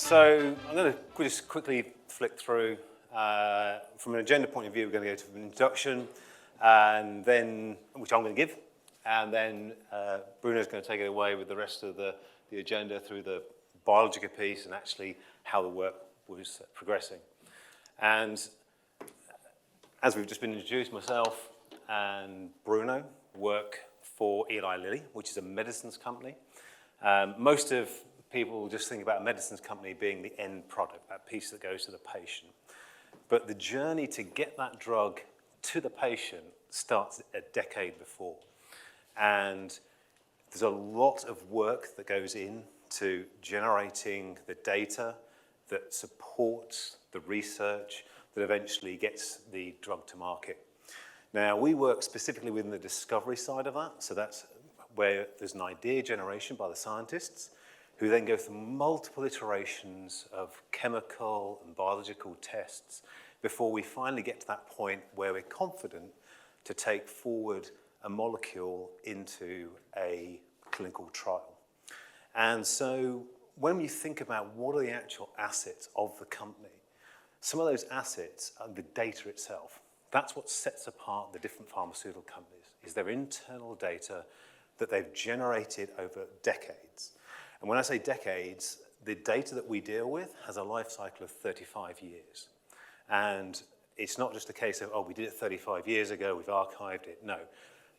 So I'm going to just quickly flick through. From an agenda point of view, we're going to go to an introduction, and then which I'm going to give, and then Bruno's going to take it away with the rest of the agenda through the biological piece and actually how the work was progressing. And as we've just been introduced, myself and Bruno work for Eli Lilly, which is a medicines company. Most of people just think about a medicines company being the end product, that piece that goes to the patient. But the journey to get that drug to the patient starts a decade before. And there's a lot of work that goes into generating the data that supports the research that eventually gets the drug to market. Now, we work specifically within the discovery side of that, so that's where there's an idea generation by the scientists, who then go through multiple iterations of chemical and biological tests before we finally get to that point where we're confident to take forward a molecule into a clinical trial. And so when you think about what are the actual assets of the company, some of those assets are the data itself. That's what sets apart the different pharmaceutical companies, is their internal data that they've generated over decades. And when I say decades, the data that we deal with has a life cycle of 35 years. And it's not just a case of, oh, we did it 35 years ago, we've archived it. No,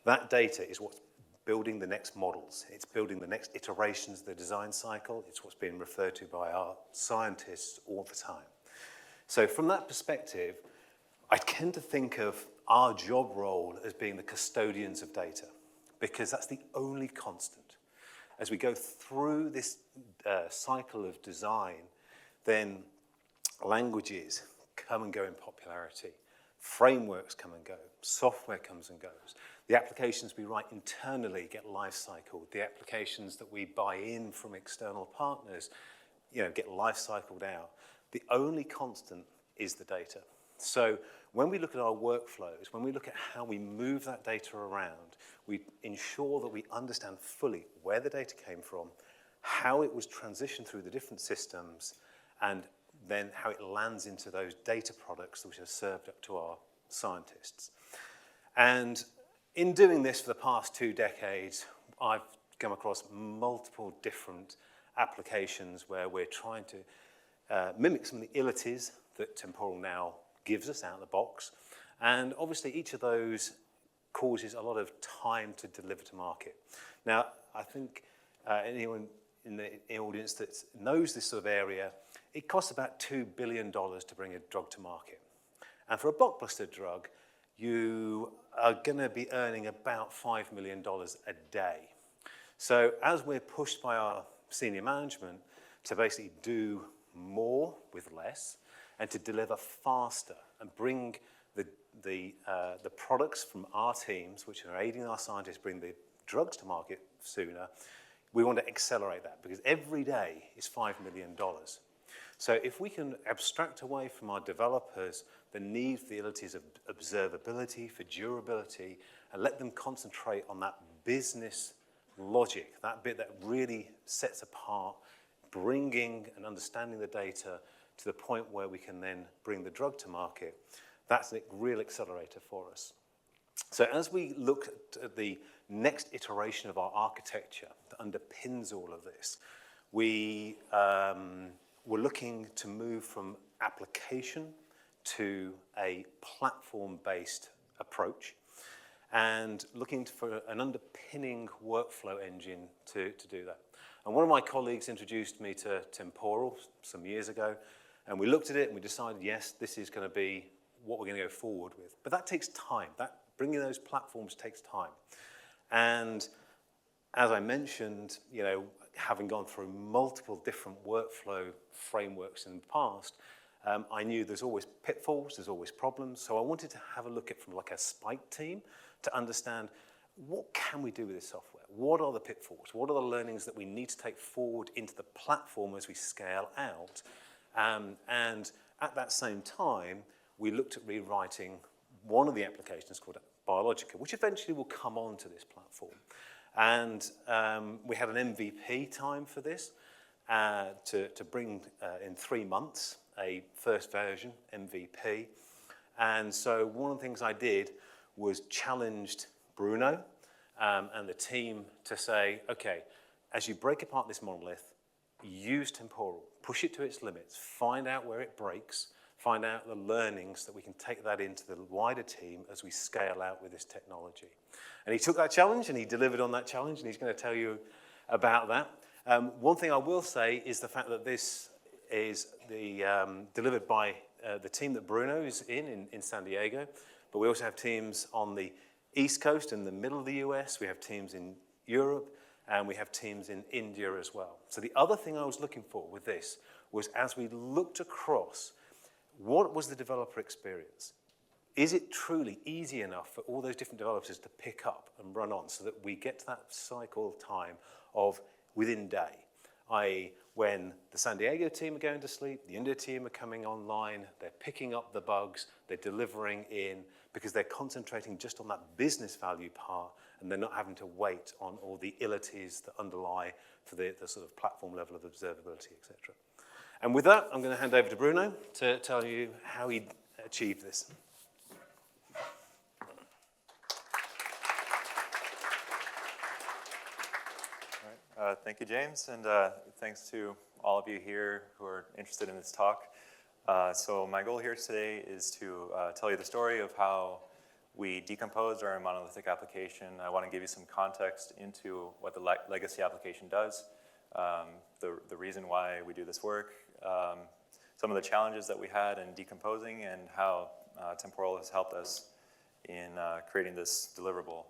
that data is what's building the next models. It's building the next iterations of the design cycle. It's what's being referred to by our scientists all the time. So from that perspective, I tend to think of our job role as being the custodians of data, because that's the only constant. As we go through this cycle of design, then languages come and go in popularity. Frameworks come and go. Software comes and goes. The applications we write internally get life cycled. The applications that we buy in from external partners, get life cycled out. The only constant is the data. So when we look at our workflows, when we look at how we move that data around, we ensure that we understand fully where the data came from, how it was transitioned through the different systems, and then how it lands into those data products which are served up to our scientists. And in doing this for the past 2 decades, I've come across multiple different applications where we're trying to mimic some of the abilities that Temporal now gives us out of the box. And obviously each of those causes a lot of time to deliver to market. Now, I think anyone in the audience that knows this sort of area, it costs about $2 billion to bring a drug to market. And for a blockbuster drug, you are going to be earning about $5 million a day. So as we're pushed by our senior management to basically do more with less and to deliver faster and bring the products from our teams, which are aiding our scientists bring the drugs to market sooner, we want to accelerate that because every day is $5 million. So if we can abstract away from our developers the need for the abilities of observability, for durability, and let them concentrate on that business logic, that bit that really sets apart bringing and understanding the data to the point where we can then bring the drug to market, that's a real accelerator for us. So as we look at the next iteration of our architecture that underpins all of this, we're looking to move from application to a platform-based approach and looking for an underpinning workflow engine to do that. And one of my colleagues introduced me to Temporal some years ago, and we looked at it and we decided, yes, this is going to be what we're going to go forward with. But that takes time. Bringing those platforms takes time. And as I mentioned, having gone through multiple different workflow frameworks in the past, I knew there's always pitfalls, there's always problems. So I wanted to have a look at from like a spike team to understand what can we do with this software? What are the pitfalls? What are the learnings that we need to take forward into the platform as we scale out? And at that same time, we looked at rewriting one of the applications called Biologica, which eventually will come onto this platform. And we had an MVP time for this. to bring in 3 months a first version, MVP. And so one of the things I did was challenged Bruno and the team to say, okay, as you break apart this monolith, use Temporal, push it to its limits, find out where it breaks, find out the learnings that we can take that into the wider team as we scale out with this technology. And he took that challenge and he delivered on that challenge, and he's going to tell you about that. One thing I will say is the fact that this is delivered by the team that Bruno is in San Diego, but we also have teams on the East Coast and the middle of the US, we have teams in Europe, and we have teams in India as well. So the other thing I was looking for with this was, as we looked across, what was the developer experience? Is it truly easy enough for all those different developers to pick up and run on so that we get to that cycle time of within day, i.e. when the San Diego team are going to sleep, the India team are coming online, they're picking up the bugs, they're delivering in, because they're concentrating just on that business value part, and they're not having to wait on all the illities that underlie for the sort of platform level of observability, et cetera. And with that, I'm going to hand over to Bruno to tell you how he achieved this. All right. Thank you, James, and thanks to all of you here who are interested in this talk. So my goal here today is to tell you the story of how we decomposed our monolithic application. I want to give you some context into what the legacy application does, the reason why we do this work, some of the challenges that we had in decomposing, and how Temporal has helped us in creating this deliverable.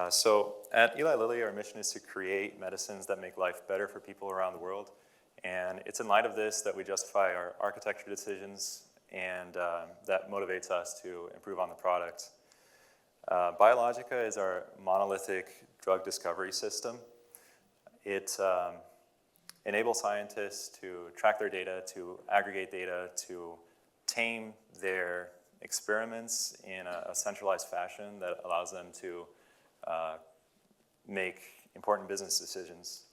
So at Eli Lilly, our mission is to create medicines that make life better for people around the world. And it's in light of this that we justify our architecture decisions, and that motivates us to improve on the product. Biologica is our monolithic drug discovery system. It enables scientists to track their data, to aggregate data, to tame their experiments in a centralized fashion that allows them to make important business decisions.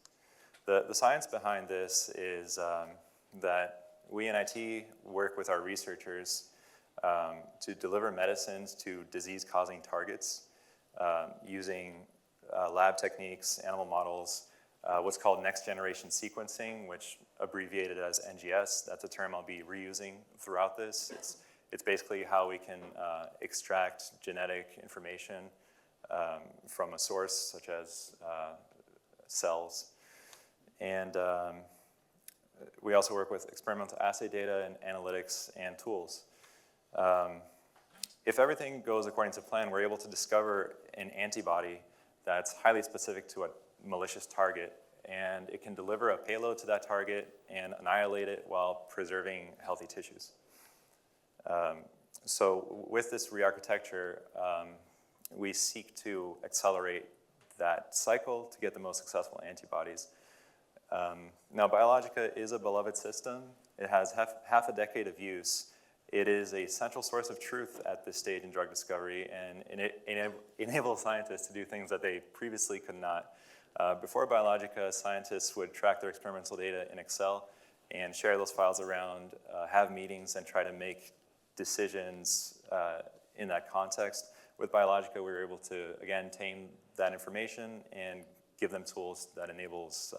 The science behind this is that we in IT work with our researchers to deliver medicines to disease-causing targets using lab techniques, animal models, what's called next-generation sequencing, which abbreviated as NGS. That's a term I'll be reusing throughout this. It's basically how we can extract genetic information from a source, such as cells. And we also work with experimental assay data and analytics and tools. If everything goes according to plan, we're able to discover an antibody that's highly specific to a malicious target, and it can deliver a payload to that target and annihilate it while preserving healthy tissues. So with this re-architecture, we seek to accelerate that cycle to get the most successful antibodies. Now, Biologica is a beloved system. It has half a decade of use. It is a central source of truth at this stage in drug discovery, and it enables scientists to do things that they previously could not. Before Biologica, scientists would track their experimental data in Excel and share those files around, have meetings, and try to make decisions in that context. With Biologica, we were able to, again, tame that information and give them tools that enables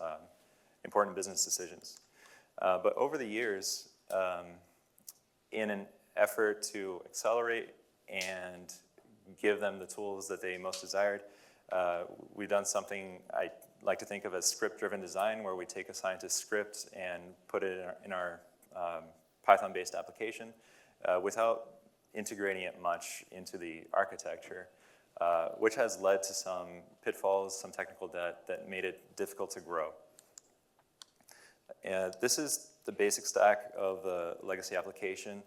important business decisions. But over the years, in an effort to accelerate and give them the tools that they most desired, we've done something I like to think of as script-driven design, where we take a scientist's script and put it in our Python-based application without integrating it much into the architecture, which has led to some pitfalls, some technical debt that made it difficult to grow. And this is the basic stack of the legacy application.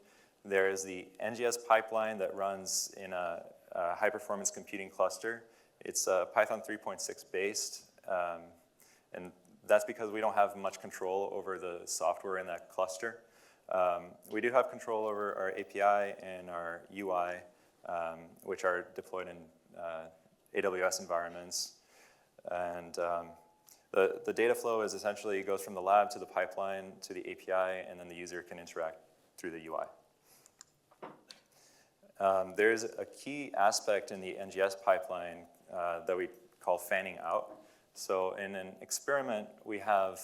There is the NGS pipeline that runs in a high-performance computing cluster. It's Python 3.6 based, and that's because we don't have much control over the software in that cluster. We do have control over our API and our UI, which are deployed in AWS environments. And The data flow is essentially goes from the lab to the pipeline to the API, and then the user can interact through the UI. There's a key aspect in the NGS pipeline that we call fanning out. So in an experiment, we have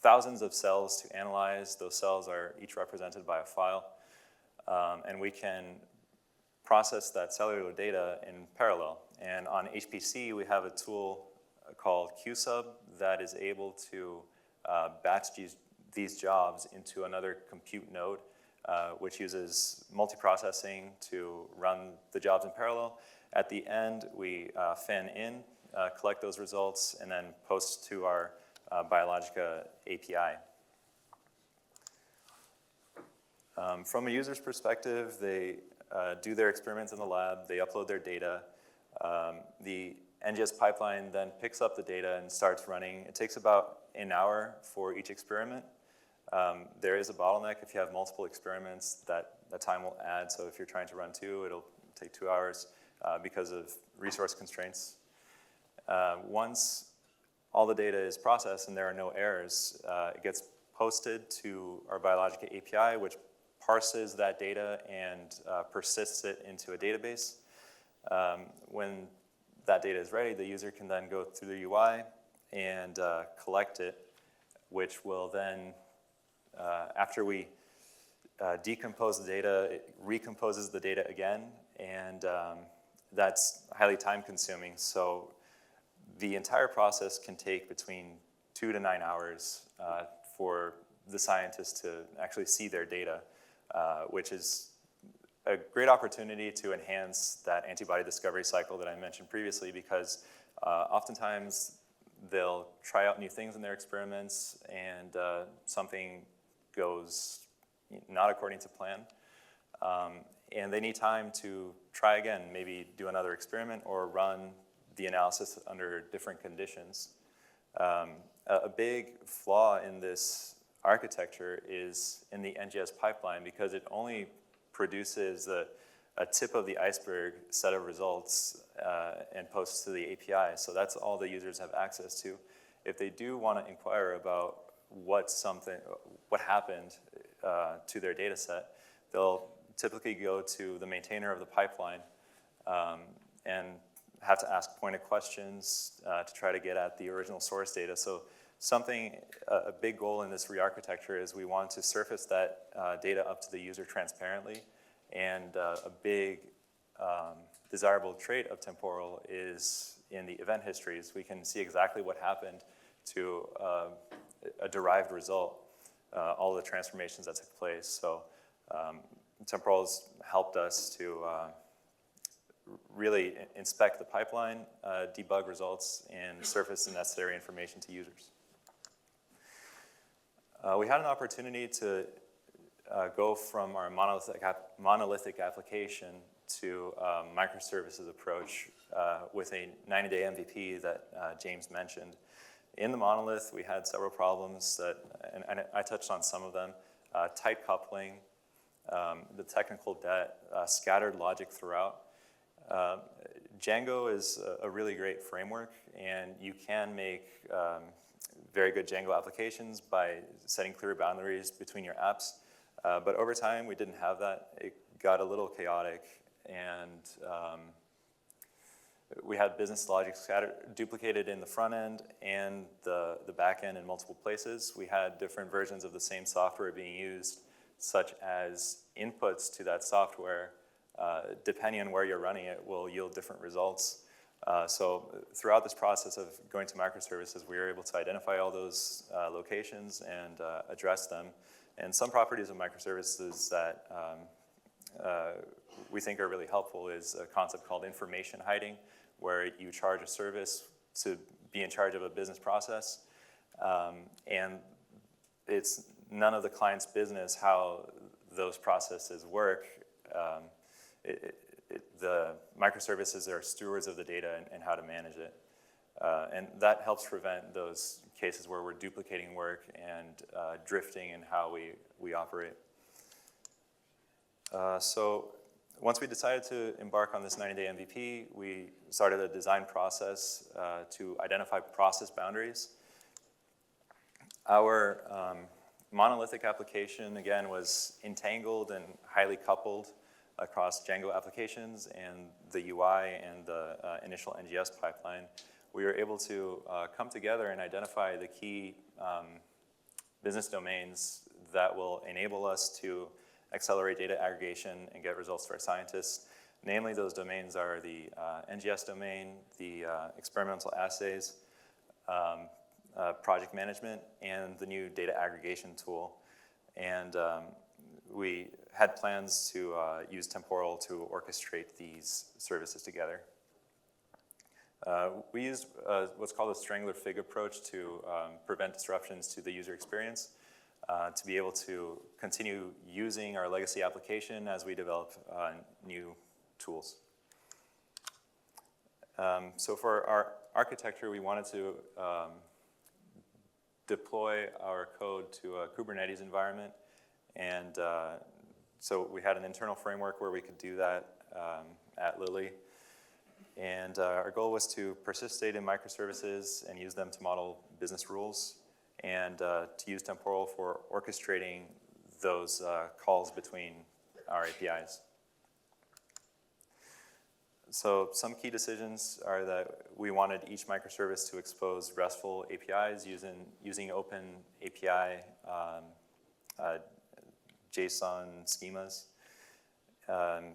thousands of cells to analyze. Those cells are each represented by a file. And we can process that cellular data in parallel. And on HPC, we have a tool called QSub that is able to batch these jobs into another compute node, which uses multiprocessing to run the jobs in parallel. At the end, we fan in, collect those results, and then post to our Biologica API. From a user's perspective, they do their experiments in the lab, they upload their data. The NGS pipeline then picks up the data and starts running. It takes about an hour for each experiment. There is a bottleneck. If you have multiple experiments, that time will add. So if you're trying to run 2, it'll take 2 hours because of resource constraints. Once all the data is processed and there are no errors, it gets posted to our Biologica API, which parses that data and persists it into a database. When that data is ready, the user can then go through the UI and collect it, which will then, after we decompose the data, it recomposes the data again, and that's highly time-consuming. So the entire process can take between 2 to 9 hours for the scientists to actually see their data, which is a great opportunity to enhance that antibody discovery cycle that I mentioned previously, because oftentimes they'll try out new things in their experiments and something goes not according to plan. And they need time to try again, maybe do another experiment or run the analysis under different conditions. A big flaw in this architecture is in the NGS pipeline, because it only produces a tip of the iceberg set of results and posts to the API. So that's all the users have access to. If they do want to inquire about what happened to their data set, they'll typically go to the maintainer of the pipeline and have to ask pointed questions to try to get at the original source data. So a big goal in this re-architecture is we want to surface that data up to the user transparently. And a big desirable trait of Temporal is in the event histories. We can see exactly what happened to a derived result, all the transformations that took place. So Temporal has helped us to really inspect the pipeline, debug results, and surface the necessary information to users. We had an opportunity to go from our monolithic application to a microservices approach with a 90-day MVP that James mentioned. In the monolith, we had several problems and I touched on some of them: tight coupling, the technical debt, scattered logic throughout. Django is a really great framework, and you can make very good Django applications by setting clear boundaries between your apps. But over time, we didn't have that. It got a little chaotic, and we had business logic duplicated in the front end and the back end in multiple places. We had different versions of the same software being used, such as inputs to that software, depending on where you're running it, will yield different results. So throughout this process of going to microservices, we were able to identify all those locations and address them. And some properties of microservices that we think are really helpful is a concept called information hiding, where you charge a service to be in charge of a business process. And it's none of the client's business how those processes work. The microservices are stewards of the data and how to manage it. And that helps prevent those cases where we're duplicating work and drifting in how we operate. So once we decided to embark on this 90-day MVP, we started a design process to identify process boundaries. Our monolithic application, again, was entangled and highly coupled across Django applications and the UI and the initial NGS pipeline. We were able to come together and identify the key business domains that will enable us to accelerate data aggregation and get results for our scientists. Namely, those domains are the NGS domain, the experimental assays, project management, and the new data aggregation tool. And we had plans to use Temporal to orchestrate these services together. We used what's called a strangler fig approach to prevent disruptions to the user experience, to be able to continue using our legacy application as we develop new tools. So for our architecture, we wanted to deploy our code to a Kubernetes environment. And so we had an internal framework where we could do that at Lilly. And our goal was to persist data in microservices and use them to model business rules, and to use Temporal for orchestrating those calls between our APIs. So some key decisions are that we wanted each microservice to expose RESTful APIs using open API JSON schemas.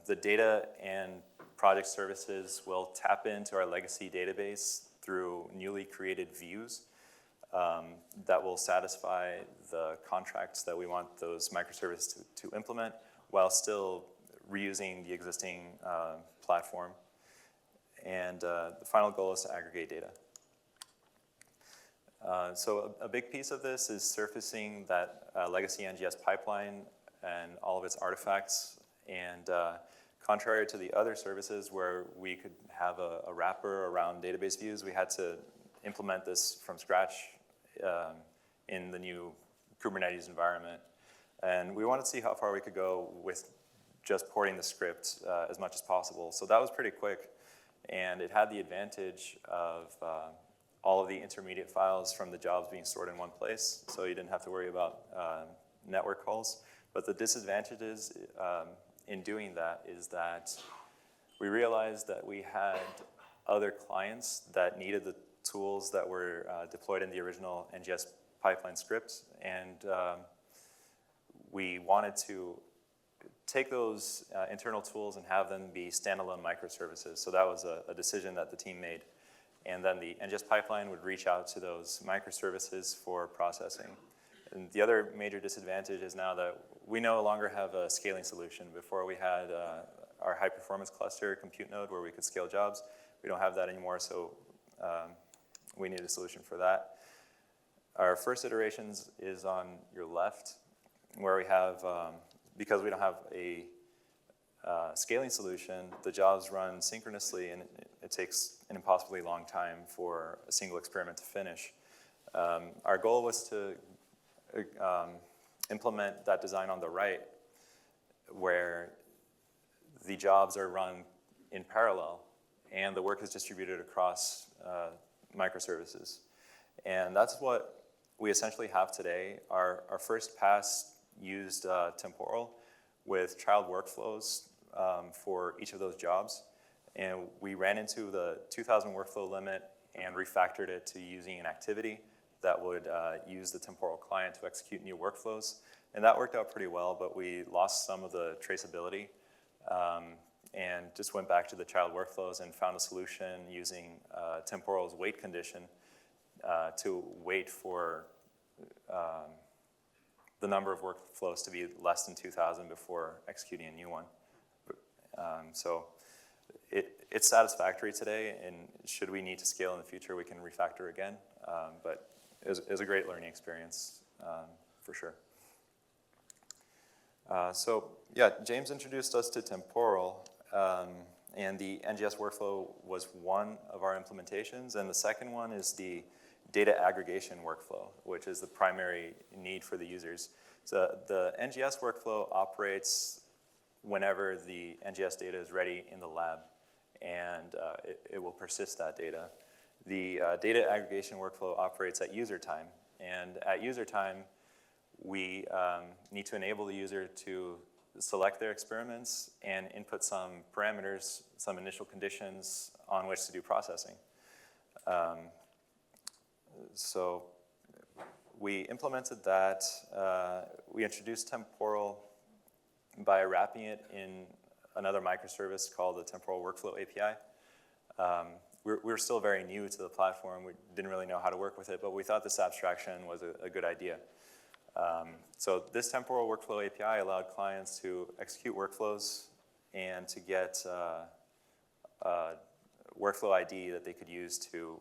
The data and project services will tap into our legacy database through newly created views that will satisfy the contracts that we want those microservices to implement while still reusing the existing platform. And the final goal is to aggregate data. So a big piece of this is surfacing that legacy NGS pipeline and all of its artifacts. And contrary to the other services where we could have a wrapper around database views, we had to implement this from scratch in the new Kubernetes environment. And we wanted to see how far we could go with just porting the script as much as possible. So that was pretty quick. And it had the advantage of all of the intermediate files from the jobs being stored in one place. So you didn't have to worry about network calls. But the disadvantages in doing that is that we realized that we had other clients that needed the tools that were deployed in the original NGS pipeline script. And we wanted to take those internal tools and have them be standalone microservices. So that was a decision that the team made. And then the NGS pipeline would reach out to those microservices for processing. And the other major disadvantage is now that we no longer have a scaling solution. Before we had our high performance cluster compute node where we could scale jobs. We don't have that anymore, so we need a solution for that. Our first iterations is on your left, where we have, because we don't have a scaling solution, the jobs run synchronously, and it takes an impossibly long time for a single experiment to finish. Our goal was to implement that design on the right, where the jobs are run in parallel, and the work is distributed across microservices. And that's what we essentially have today. Our first pass used Temporal with child workflows for each of those jobs. And we ran into the 2,000 workflow limit and refactored it to using an activity that would use the Temporal client to execute new workflows. And that worked out pretty well, but we lost some of the traceability and just went back to the child workflows and found a solution using Temporal's wait condition to wait for the number of workflows to be less than 2,000 before executing a new one. So it's satisfactory today, and should we need to scale in the future, we can refactor again. But it was a great learning experience, for sure. So yeah, James introduced us to Temporal, and the NGS workflow was one of our implementations, and the second one is the data aggregation workflow, which is the primary need for the users. So the NGS workflow operates whenever the NGS data is ready in the lab, and it will persist that data. The data aggregation workflow operates at user time, and at user time, we need to enable the user to select their experiments and input some parameters, some initial conditions on which to do processing. So we implemented that. We introduced Temporal by wrapping it in another microservice called the Temporal Workflow API. We were still very new to the platform. We didn't really know how to work with it, but we thought this abstraction was a good idea. So this Temporal Workflow API allowed clients to execute workflows and to get workflow ID that they could use to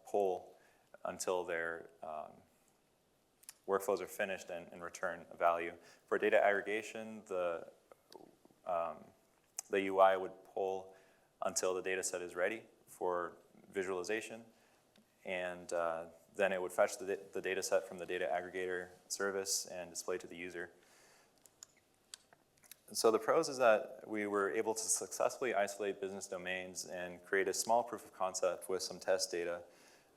poll until their workflows are finished and return a value. For data aggregation, the UI would poll until the data set is ready for visualization, and then it would fetch the data set from the data aggregator service and display to the user. So the pros is that we were able to successfully isolate business domains and create a small proof of concept with some test data.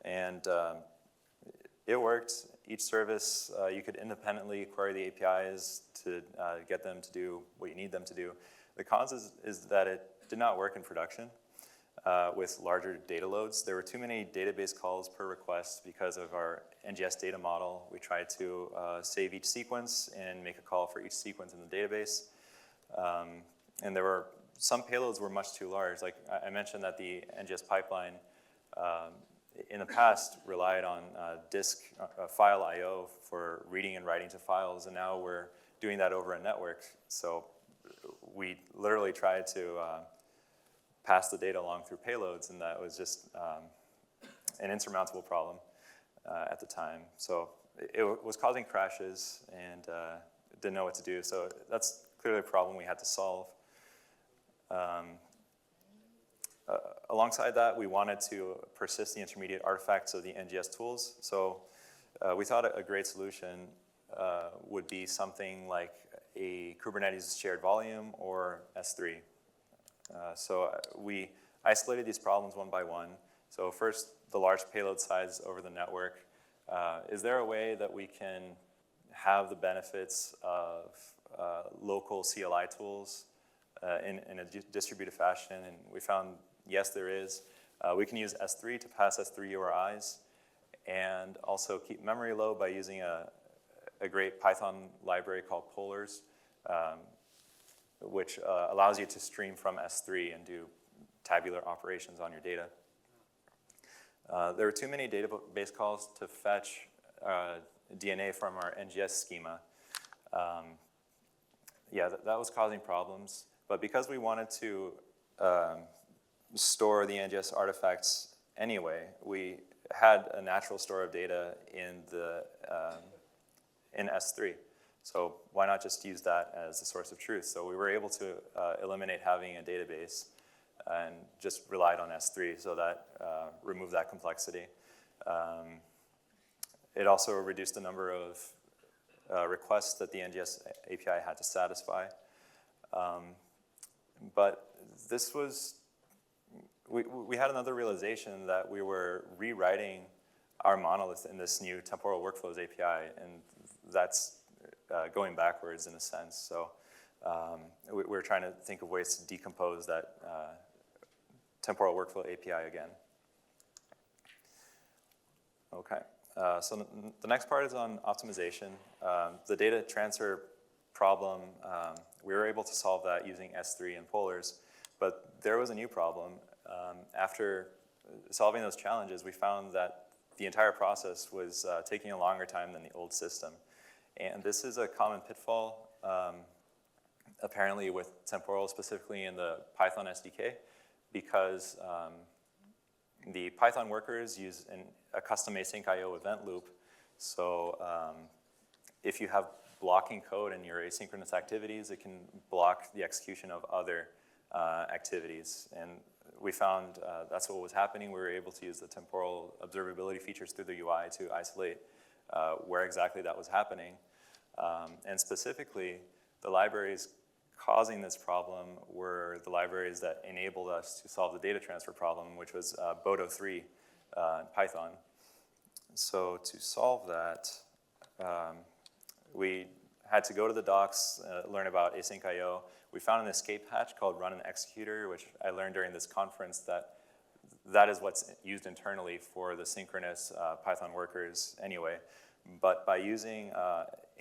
And it worked. Each service, you could independently query the APIs to get them to do what you need them to do. The cons is that it did not work in production with larger data loads. There were too many database calls per request because of our NGS data model. We tried to save each sequence and make a call for each sequence in the database. And there were some payloads were much too large. Like I mentioned that the NGS pipeline in the past relied on disk file I/O for reading and writing to files, and now we're doing that over a network. So we literally tried to pass the data along through payloads, and that was just an insurmountable problem at the time. So it was causing crashes and didn't know what to do. So that's clearly a problem we had to solve. Alongside that, we wanted to persist the intermediate artifacts of the NGS tools. So we thought a great solution would be something like a Kubernetes shared volume or S3. So we isolated these problems one by one. So first, the large payload size over the network. Is there a way that we can have the benefits of local CLI tools in a distributed fashion? And we found, yes, there is. We can use S3 to pass S3 URIs and also keep memory low by using a great Python library called Polars, which allows you to stream from S3 and do tabular operations on your data. There were too many database calls to fetch DNA from our NGS schema. Yeah, that was causing problems. But because we wanted to store the NGS artifacts anyway, we had a natural store of data in S3. So why not just use that as the source of truth? So we were able to eliminate having a database and just relied on S3, so that removed that complexity. It also reduced the number of requests that the NGS API had to satisfy. But this was, we had another realization that we were rewriting our monolith in this new Temporal Workflows API, and that's going backwards in a sense. So we're trying to think of ways to decompose that Temporal Workflow API again. Okay, so the next part is on optimization. The data transfer problem, we were able to solve that using S3 and Polars, but there was a new problem. After solving those challenges, we found that the entire process was taking a longer time than the old system. And this is a common pitfall, apparently with Temporal, specifically in the Python SDK, because the Python workers use a custom async IO event loop. So if you have blocking code in your asynchronous activities, it can block the execution of other activities. And we found that's what was happening. We were able to use the temporal observability features through the UI to isolate where exactly that was happening. And specifically, the libraries causing this problem were the libraries that enabled us to solve the data transfer problem, which was Bodo3 in Python. So to solve that, we had to go to the docs, learn about async IO. We found an escape hatch called run an executor, which I learned during this conference that is what's used internally for the synchronous Python workers anyway. But by using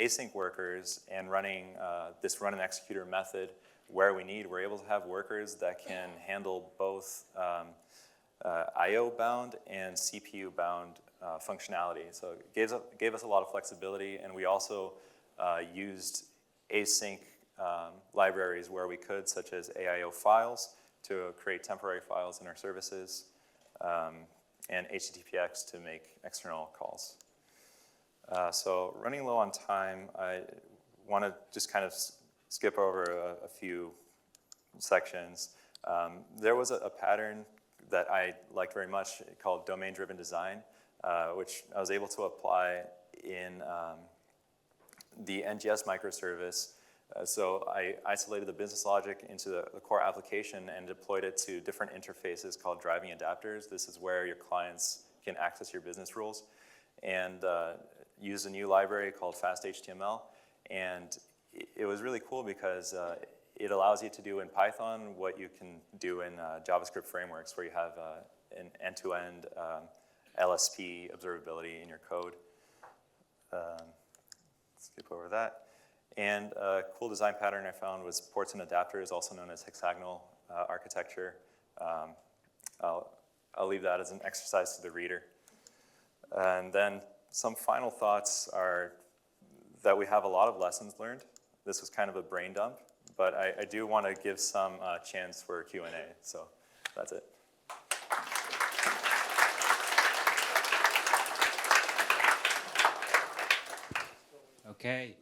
async workers and running this run an executor method where we need, we're able to have workers that can handle both IO-bound and CPU-bound functionality. So it gave us a lot of flexibility, and we also used async libraries where we could, such as AIO files, to create temporary files in our services, and HTTPX to make external calls. So running low on time, I want to just kind of skip over a few sections. There was a pattern that I liked very much called domain-driven design, which I was able to apply in the NGS microservice. So I isolated the business logic into the core application and deployed it to different interfaces called driving adapters. This is where your clients can access your business rules, and use a new library called FastHTML. And it was really cool because it allows you to do in Python what you can do in JavaScript frameworks, where you have an end-to-end LSP observability in your code. Skip over that. And a cool design pattern I found was ports and adapters, also known as hexagonal architecture. I'll leave that as an exercise to the reader. And then some final thoughts are that we have a lot of lessons learned. This was kind of a brain dump, but I do want to give some chance for Q&A, so that's it. Okay.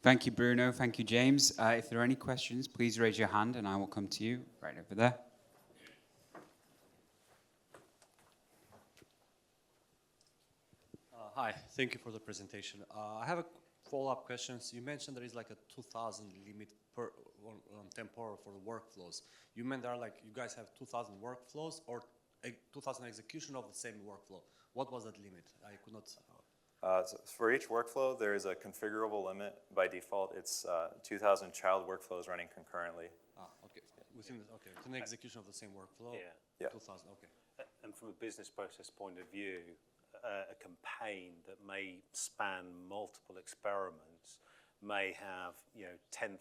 Thank you, Bruno. Thank you, James. If there are any questions, please raise your hand and I will come to you right over there. Hi, thank you for the presentation. I have a follow-up questions. You mentioned there is like a 2,000 limit per on Temporal for the workflows. You meant there are like, you guys have 2,000 workflows or 2,000 execution of the same workflow. What was that limit? I could not. So for each workflow, there is a configurable limit. By default, it's 2,000 child workflows running concurrently. Okay. Within the execution of the same workflow. Yeah. 2,000. Okay. And from a business process point of view, a campaign that may span multiple experiments may have 10,000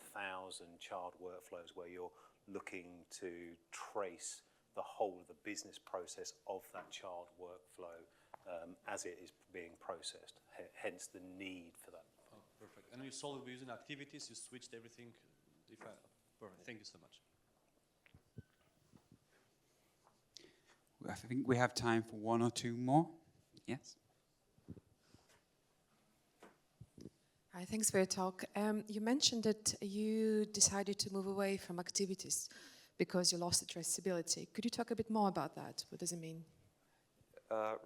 child workflows where you're looking to trace the whole of the business process of that child workflow as it is being processed, hence the need for that. Oh, perfect. And you solved it using activities, you switched everything. Perfect. Thank you so much. I think we have time for one or two more. Yes? Hi, thanks for your talk. You mentioned that you decided to move away from activities because you lost the traceability. Could you talk a bit more about that? What does it mean?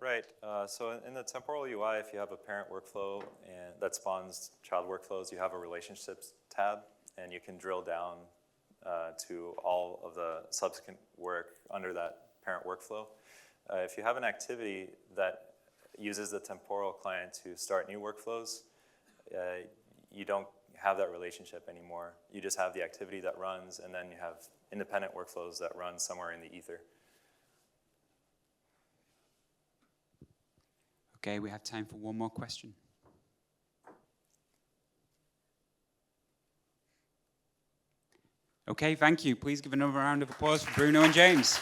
Right. So in the temporal UI, if you have a parent workflow and that spawns child workflows, you have a relationships tab, and you can drill down to all of the subsequent work under that parent workflow. If you have an activity that uses the temporal client to start new workflows, you don't have that relationship anymore. You just have the activity that runs, and then you have independent workflows that run somewhere in the ether. Okay, we have time for one more question. Okay, thank you. Please give another round of applause for Bruno and James.